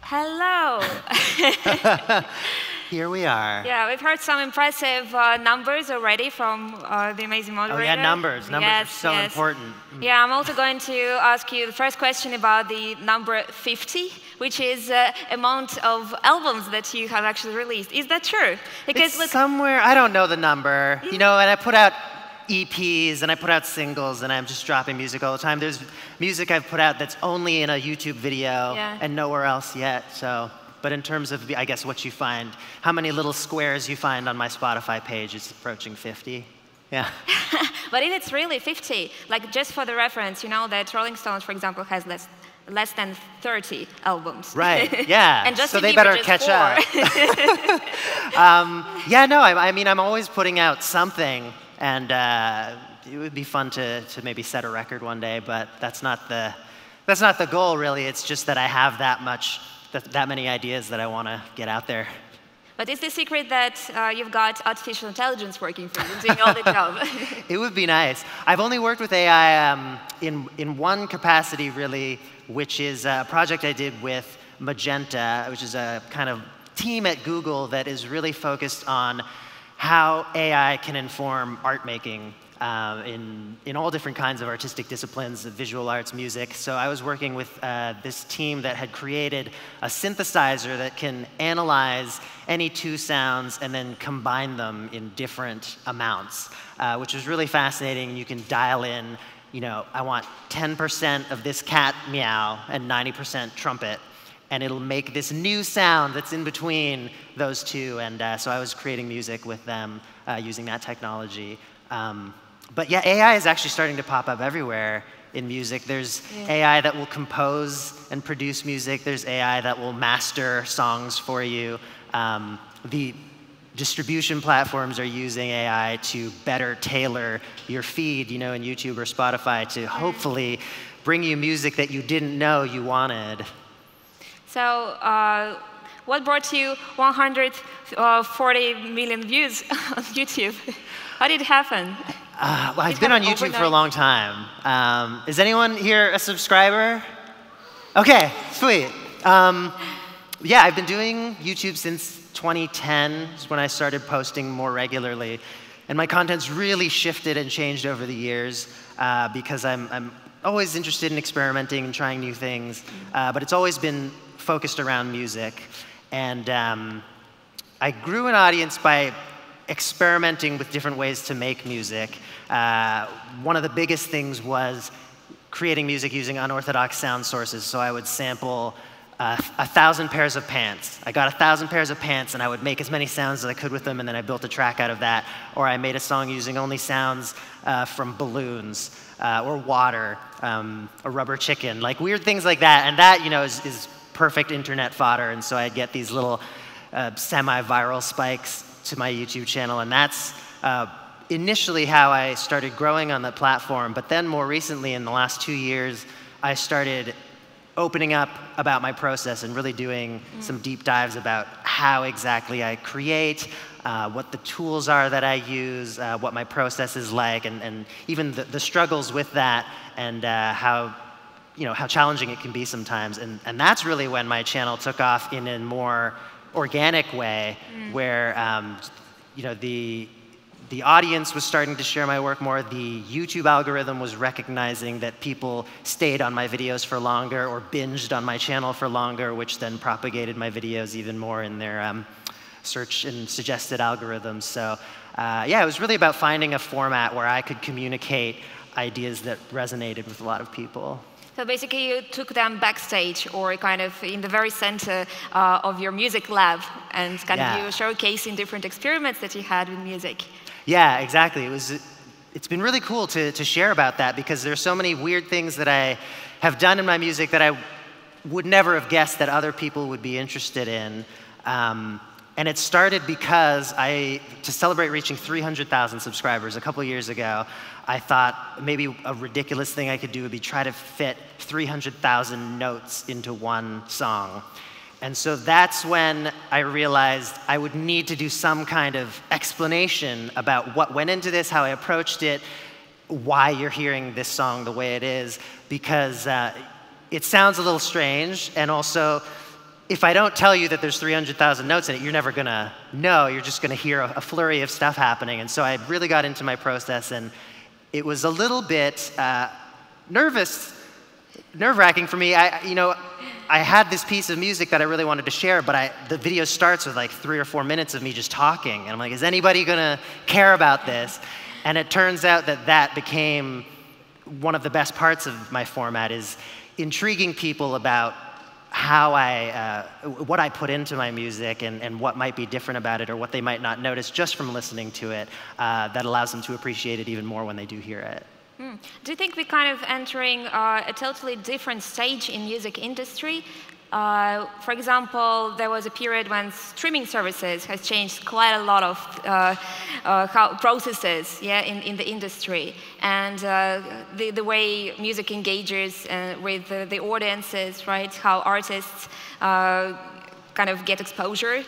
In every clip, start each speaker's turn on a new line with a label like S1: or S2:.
S1: Hello.
S2: Here we are.
S1: Yeah, we've heard some impressive numbers already from the amazing moderator.
S2: Oh yeah, numbers. Numbers are so important.
S1: Yeah, I'm also going to ask you the first question about the number 50, which is amount of albums that you have actually released. Is that true?
S2: Because it's somewhere, I don't know the number. You know, and I put out EPs and I put out singles and I'm just dropping music all the time. There's music I've put out that's only in a YouTube video and nowhere else yet. So, but in terms of, I guess, what you find, how many little squares you find on my Spotify page, it's approaching 50. Yeah.
S1: But if it's really 50, like just for the reference, you know that Rolling Stones, for example, has less than 30 albums.
S2: Right, yeah.
S1: And
S2: so they better catch up. Yeah, no, I mean, I'm always putting out something, and it would be fun to maybe set a record one day, but that's not the goal, really. It's just that I have that many ideas that I want to get out there.
S1: But is the secret that you've got artificial intelligence working for you, doing all the job?
S2: It would be nice. I've only worked with AI in one capacity, really, which is a project I did with Magenta, which is a kind of team at Google that is really focused on how AI can inform art making in all different kinds of artistic disciplines, visual arts, music. So I was working with this team that had created a synthesizer that can analyze any two sounds and then combine them in different amounts, which was really fascinating. You can dial in, you know, I want 10% of this cat meow and 90% trumpet, and it'll make this new sound that's in between those two. And so I was creating music with them using that technology. But yeah, AI is actually starting to pop up everywhere in music. There's AI that will compose and produce music. There's AI that will master songs for you. The distribution platforms are using AI to better tailor your feed, you know, in YouTube or Spotify to hopefully bring you music that you didn't know you wanted.
S1: So what brought you 140 million views on YouTube? How did it happen?
S2: Well, I've been on YouTube for a long time. Is anyone here a subscriber? Okay, sweet. Yeah, I've been doing YouTube since 2010, is when I started posting more regularly. And my content's really shifted and changed over the years because I'm always interested in experimenting and trying new things. But it's always been focused around music. And I grew an audience by experimenting with different ways to make music. One of the biggest things was creating music using unorthodox sound sources. So I would sample 1,000 pairs of pants. I got 1,000 pairs of pants and I would make as many sounds as I could with them, and then I built a track out of that. Or I made a song using only sounds from balloons or water, a rubber chicken, like weird things like that. And that, you know, is perfect internet fodder. And so I'd get these little semi-viral spikes to my YouTube channel, and that's initially how I started growing on the platform. But then more recently, in the last 2 years, I started opening up about my process and really doing some deep dives about how exactly I create, what the tools are that I use, what my process is like, and even the struggles with that, and how challenging it can be sometimes. And that's really when my channel took off in a more organic way, where you know, the audience was starting to share my work more. The YouTube algorithm was recognizing that people stayed on my videos for longer or binged on my channel for longer, which then propagated my videos even more in their search and suggested algorithms. So yeah, it was really about finding a format where I could communicate ideas that resonated with a lot of people.
S1: So basically you took them backstage, or kind of in the very center of your music lab, and kind of you showcasing different experiments that you had with music.
S2: Yeah, exactly. It's been really cool to share about that, because there's so many weird things that I have done in my music that I would never have guessed that other people would be interested in. And it started because to celebrate reaching 300,000 subscribers a couple years ago, I thought maybe a ridiculous thing I could do would be try to fit 300,000 notes into one song. And so that's when I realized I would need to do some kind of explanation about what went into this, how I approached it, why you're hearing this song the way it is, because it sounds a little strange, and also if I don't tell you that there's 300,000 notes in it, you're never going to know. You're just going to hear a flurry of stuff happening. And so I really got into my process, and it was a little bit nerve-wracking for me. I had this piece of music that I really wanted to share, but the video starts with like 3 or 4 minutes of me just talking. And I'm like, is anybody going to care about this? And it turns out that that became one of the best parts of my format, is intriguing people about how what I put into my music and what might be different about it, or what they might not notice just from listening to it, that allows them to appreciate it even more when they do hear it.
S1: Do you think we're kind of entering a totally different stage in music industry? For example, there was a period when streaming services has changed quite a lot of processes, in the industry, and the way music engages with the audiences, right? How artists kind of get exposure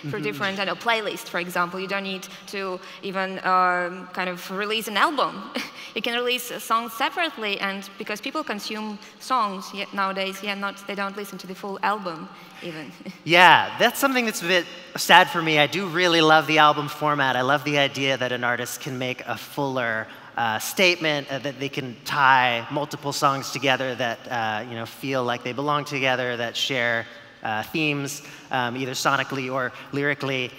S1: for different playlists, for example. You don't need to even kind of release an album. You can release songs separately, and because people consume songs nowadays, they don't listen to the full album even. Yeah,
S2: that's something that's a bit sad for me. I do really love the album format. I love the idea that an artist can make a fuller statement, that they can tie multiple songs together that feel like they belong together, that share themes, either sonically or lyrically.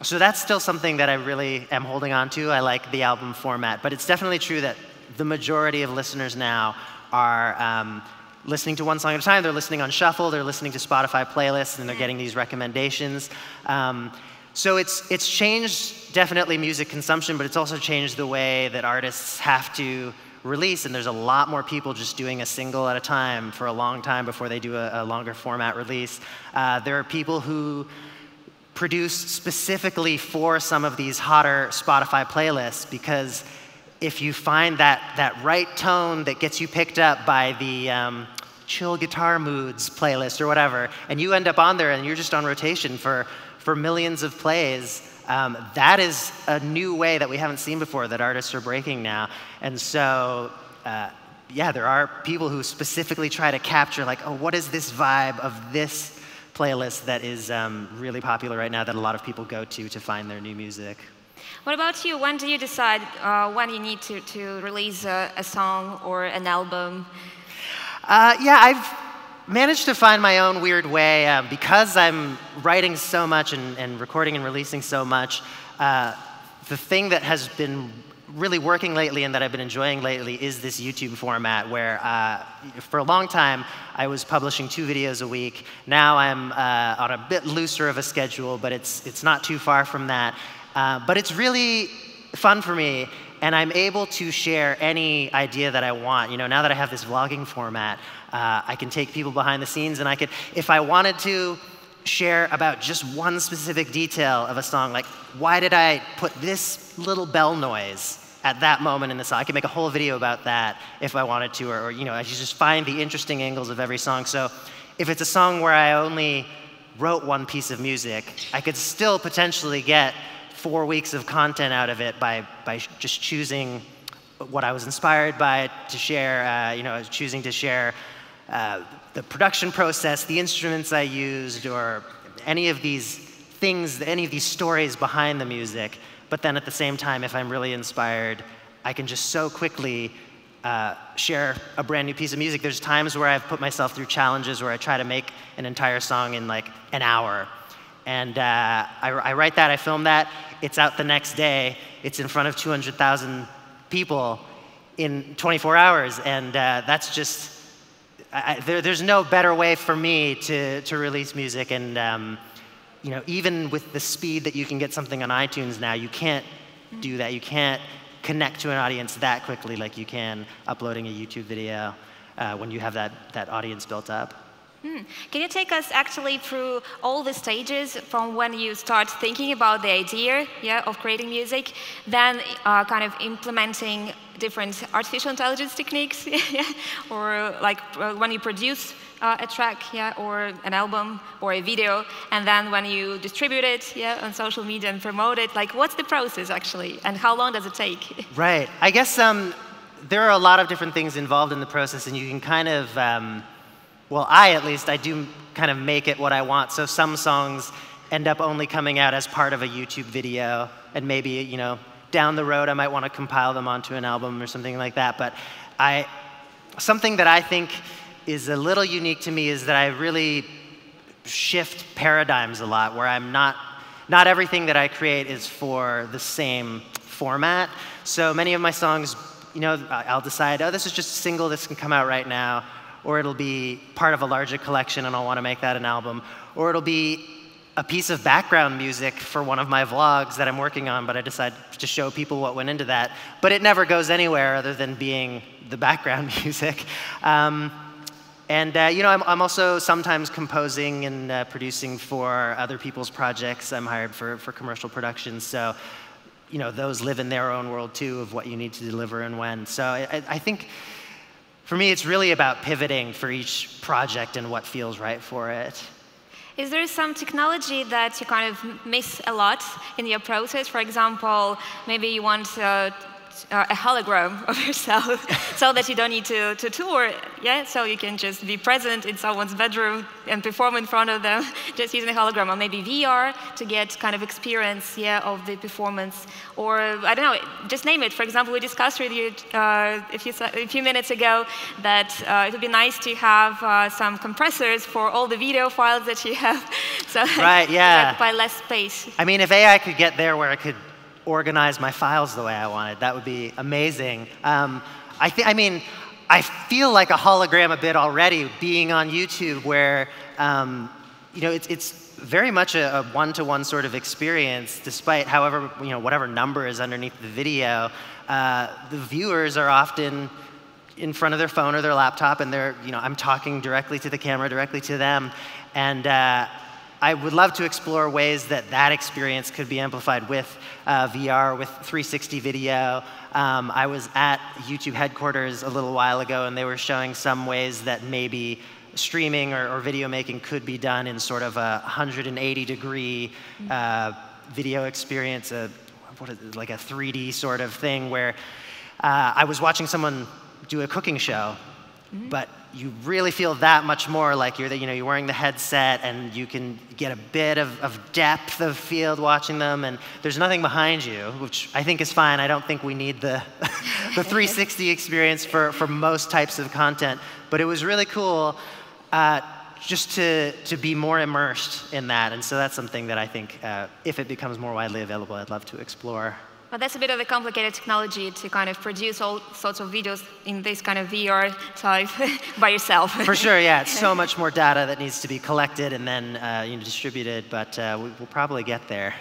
S2: So that's still something that I really am holding on to. I like the album format, but it's definitely true that the majority of listeners now are listening to one song at a time. They're listening on shuffle, they're listening to Spotify playlists, and they're getting these recommendations. So it's changed definitely music consumption, but it's also changed the way that artists have to release, and there's a lot more people just doing a single at a time for a long time before they do a longer format release. There are people who produce specifically for some of these hotter Spotify playlists, because if you find that right tone that gets you picked up by the chill guitar moods playlist or whatever, and you end up on there and you're just on rotation for millions of plays, that is a new way that we haven't seen before that artists are breaking now. And so, there are people who specifically try to capture, like, oh, what is this vibe of this playlist that is really popular right now that a lot of people go to find their new music.
S1: What about you? When do you decide when you need to release a song or an album?
S2: I've managed to find my own weird way. Because I'm writing so much and recording and releasing so much, the thing that has been really working lately and that I've been enjoying lately is this YouTube format where for a long time I was publishing 2 videos a week. Now I'm on a bit looser of a schedule, but it's not too far from that. But it's really fun for me, and I'm able to share any idea that I want. You know, now that I have this vlogging format, I can take people behind the scenes, and I could, if I wanted to, share about just one specific detail of a song, like why did I put this little bell noise at that moment in the song. I could make a whole video about that if I wanted to, or you know, I should just find the interesting angles of every song. So if it's a song where I only wrote one piece of music, I could still potentially get 4 weeks of content out of it by just choosing what I was inspired by to share, you know, choosing to share the production process, the instruments I used, or any of these things, any of these stories behind the music. But then at the same time, if I'm really inspired, I can just so quickly share a brand new piece of music. There's times where I've put myself through challenges where I try to make an entire song in like an hour. And I write that, I film that, it's out the next day, it's in front of 200,000 people in 24 hours. And that's just, there's no better way for me to release music. And you know, even with the speed that you can get something on iTunes now, you can't do that. You can't connect to an audience that quickly like you can uploading a YouTube video when you have that audience built up.
S1: Can you take us actually through all the stages from when you start thinking about the idea of creating music, then kind of implementing different artificial intelligence techniques, or like when you produce a track, or an album or a video, and then when you distribute it on social media and promote it, like what's the process actually, and how long does it take?
S2: Right. I guess there are a lot of different things involved in the process, and you can kind of well, at least, I do kind of make it what I want. So some songs end up only coming out as part of a YouTube video, and maybe, you know, down the road I might want to compile them onto an album or something like that. But something that I think is a little unique to me is that I really shift paradigms a lot, where I'm not everything that I create is for the same format. So many of my songs, you know, I'll decide, oh, this is just a single, this can come out right now, or it'll be part of a larger collection and I'll want to make that an album, or it'll be a piece of background music for one of my vlogs that I'm working on, but I decide to show people what went into that. But it never goes anywhere other than being the background music. You know, I'm also sometimes composing and producing for other people's projects. I'm hired for commercial productions, so you know, those live in their own world too of what you need to deliver and when. So I think for me, it's really about pivoting for each project and what feels right for it.
S1: Is there some technology that you kind of miss a lot in your process? For example, maybe you want a hologram of yourself so that you don't need to tour, yeah? So you can just be present in someone's bedroom and perform in front of them just using a hologram, or maybe VR to get kind of experience, yeah, of the performance. Or, I don't know, just name it. For example, we discussed with you a few minutes ago that it would be nice to have some compressors for all the video files that you have. So
S2: right, yeah.
S1: By less space.
S2: I mean, if AI could get there where it could organize my files the way I wanted, that would be amazing. I mean, I feel like a hologram a bit already being on YouTube, where you know, it's very much a one-to-one sort of experience, despite however, you know, whatever number is underneath the video. The viewers are often in front of their phone or their laptop, and they're, you know, I'm talking directly to the camera, directly to them, and I would love to explore ways that that experience could be amplified with VR, with 360 video. I was at YouTube headquarters a little while ago, and they were showing some ways that maybe streaming or video making could be done in sort of a 180-degree video experience, like a 3D sort of thing, where I was watching someone do a cooking show, but you really feel that much more like you're wearing the headset, and you can get a bit of depth of field watching them, and there's nothing behind you, which I think is fine. I don't think we need the 360 experience for most types of content, but it was really cool just to be more immersed in that, and so that's something that I think, if it becomes more widely available, I'd love to explore.
S1: Well, that's a bit of a complicated technology to kind of produce all sorts of videos in this kind of VR type by yourself. For
S2: sure, yeah. It's so much more data that needs to be collected and then distributed, but we'll probably get there.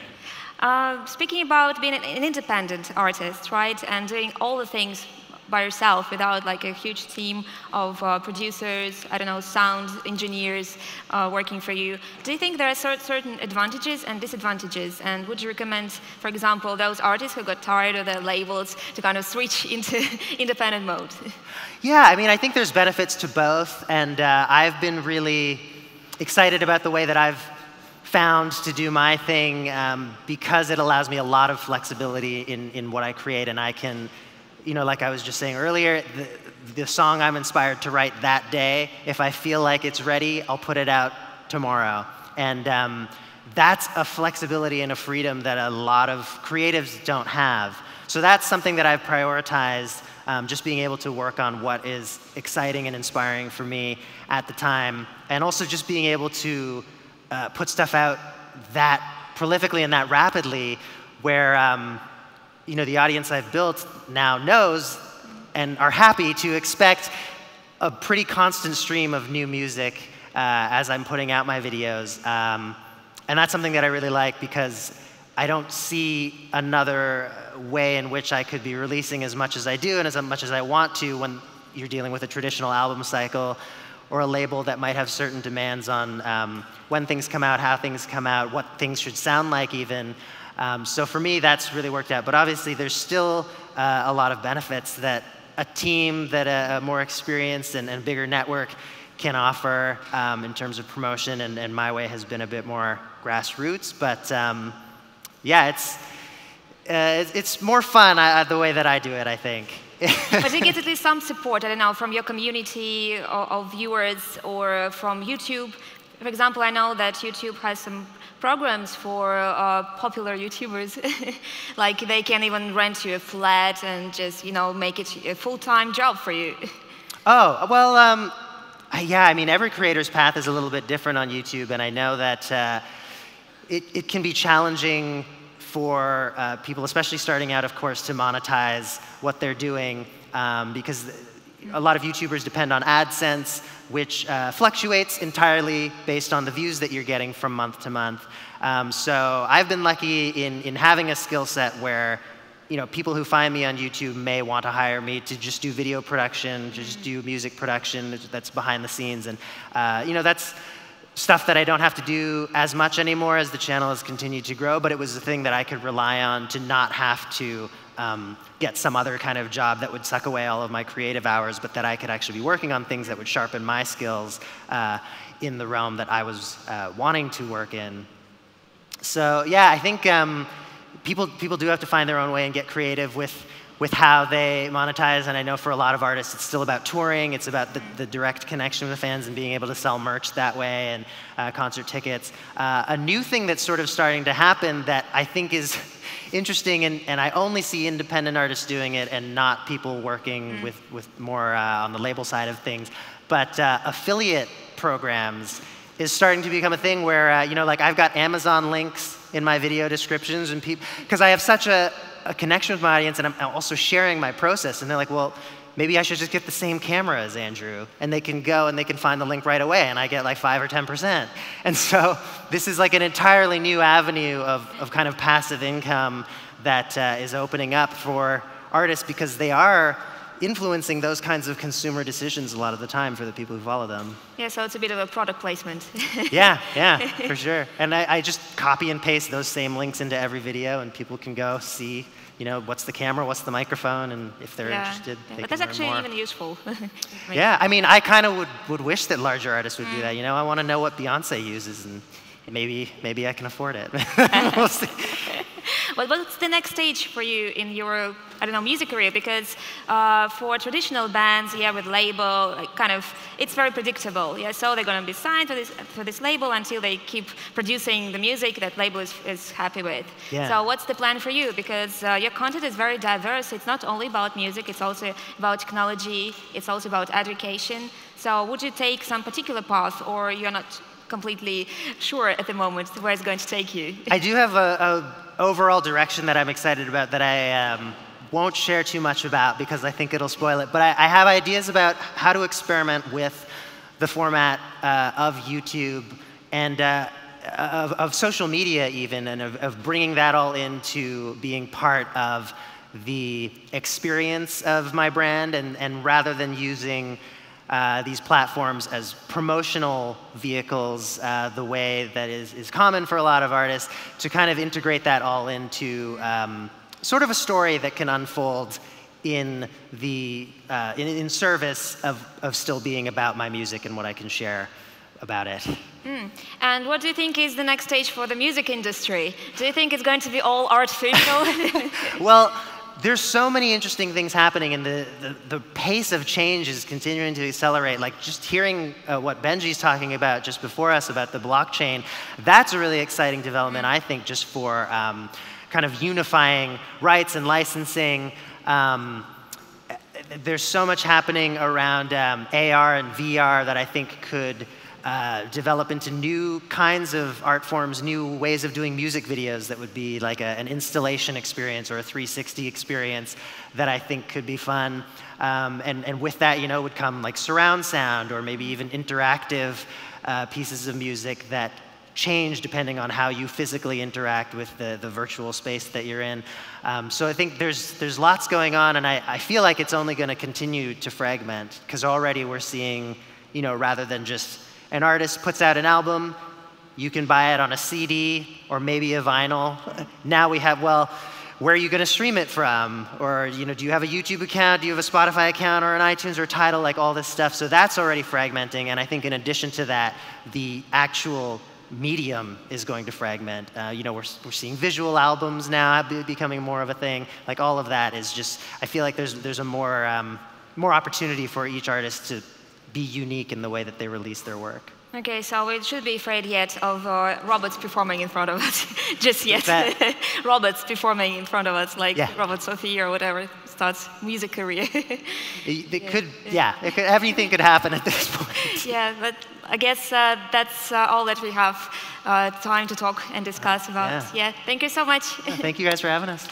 S1: Speaking about being an independent artist, right, and doing all the things by yourself without like a huge team of producers, I don't know, sound engineers working for you. Do you think there are certain advantages and disadvantages? And would you recommend, for example, those artists who got tired of their labels to kind of switch into independent mode?
S2: Yeah, I mean, I think there's benefits to both, and I've been really excited about the way that I've found to do my thing because it allows me a lot of flexibility in what I create, and I can, you know, like I was just saying earlier, the song I'm inspired to write that day, if I feel like it's ready, I'll put it out tomorrow. And that's a flexibility and a freedom that a lot of creatives don't have. So that's something that I've prioritized, just being able to work on what is exciting and inspiring for me at the time, and also just being able to put stuff out that prolifically and that rapidly, where you know, the audience I've built now knows and are happy to expect a pretty constant stream of new music as I'm putting out my videos. And that's something that I really like, because I don't see another way in which I could be releasing as much as I do and as much as I want to when you're dealing with a traditional album cycle or a label that might have certain demands on when things come out, how things come out, what things should sound like even. So for me, that's really worked out. But obviously, there's still a lot of benefits that a team that a more experienced and bigger network can offer in terms of promotion. And my way has been a bit more grassroots. But yeah, it's more fun the way that I do it, I think.
S1: But you get at least some support, I don't know, from your community of viewers or from YouTube. For example, I know that YouTube has some programs for popular YouTubers. Like they can even rent you a flat and just, make it a full-time job for you.
S2: Oh, well, yeah, I mean, every creator's path is a little bit different on YouTube, and I know that it can be challenging for people, especially starting out, of course, to monetize what they're doing, because a lot of YouTubers depend on AdSense, which fluctuates entirely based on the views that you're getting from month to month. So I've been lucky in having a skill set where people who find me on YouTube may want to hire me to just do video production, just do music production that's behind the scenes. And that's stuff that I don't have to do as much anymore as the channel has continued to grow, but it was a thing that I could rely on to not have to get some other kind of job that would suck away all of my creative hours, but that I could actually be working on things that would sharpen my skills in the realm that I was wanting to work in. So yeah, I think people do have to find their own way and get creative with how they monetize, and I know for a lot of artists it's still about touring, it's about the direct connection with the fans and being able to sell merch that way and concert tickets. A new thing that's sort of starting to happen that I think is interesting, and I only see independent artists doing it and not people working with more on the label side of things, but affiliate programs is starting to become a thing where, like I've got Amazon links in my video descriptions, and people, because I have such a connection with my audience, and I'm also sharing my process, and they're like, well, maybe I should just get the same camera as Andrew, and they can go and they can find the link right away, and I get like 5 or 10%. And so this is like an entirely new avenue of kind of passive income that is opening up for artists, because they are influencing those kinds of consumer decisions a lot of the time for the people who follow them.
S1: Yeah, so it's a bit of a product placement.
S2: Yeah, for sure. And I just copy and paste those same links into every video, and people can go see, what's the camera, what's the microphone, and if they're interested, they
S1: but
S2: can
S1: that's actually
S2: learn more.
S1: even useful.
S2: Yeah, I mean, I kind of would wish that larger artists would do that. I want to know what Beyonce uses, and maybe I can afford it. We'll see.
S1: Well, what's the next stage for you in your, music career? Because for traditional bands, with label, it's very predictable. Yeah, so they're going to be signed to this label until they keep producing the music that label is happy with.
S2: Yeah.
S1: So what's the plan for you? Because your content is very diverse. It's not only about music. It's also about technology. It's also about education. So would you take some particular path, or you're not completely sure at the moment where it's going to take you?
S2: I do have a overall direction that I'm excited about that I won't share too much about because I think it'll spoil it. But I have ideas about how to experiment with the format of YouTube and of social media even, and of bringing that all into being part of the experience of my brand, and rather than using these platforms as promotional vehicles, the way that is common for a lot of artists, to kind of integrate that all into sort of a story that can unfold in service of still being about my music and what I can share about it.
S1: And what do you think is the next stage for the music industry? Do you think it's going to be all artificial?
S2: Well, there's so many interesting things happening, and the pace of change is continuing to accelerate. Like just hearing what Benji's talking about just before us about the blockchain, that's a really exciting development, I think, just for kind of unifying rights and licensing. There's so much happening around AR and VR that I think could develop into new kinds of art forms, new ways of doing music videos that would be like an installation experience or a 360 experience that I think could be fun. And with that, would come like surround sound or maybe even interactive pieces of music that change depending on how you physically interact with the virtual space that you're in. So I think there's lots going on, and I feel like it's only going to continue to fragment, because already we're seeing, rather than just an artist puts out an album, you can buy it on a CD or maybe a vinyl. Now we have, well, where are you going to stream it from? Or do you have a YouTube account? Do you have a Spotify account or an iTunes or Tidal? Like all this stuff. So that's already fragmenting. And I think in addition to that, the actual medium is going to fragment. You know, we're seeing visual albums now becoming more of a thing. Like all of that is just, I feel like there's a more opportunity for each artist to be unique in the way that they release their work.
S1: Okay, so we shouldn't be afraid yet of robots performing in front of us, just yet. Robots performing in front of us, like Robot Sophie or whatever, starts music career.
S2: Everything could happen at this point.
S1: Yeah, but I guess that's all that we have time to talk and discuss about. Yeah, thank you so much.
S2: Thank you guys for having us.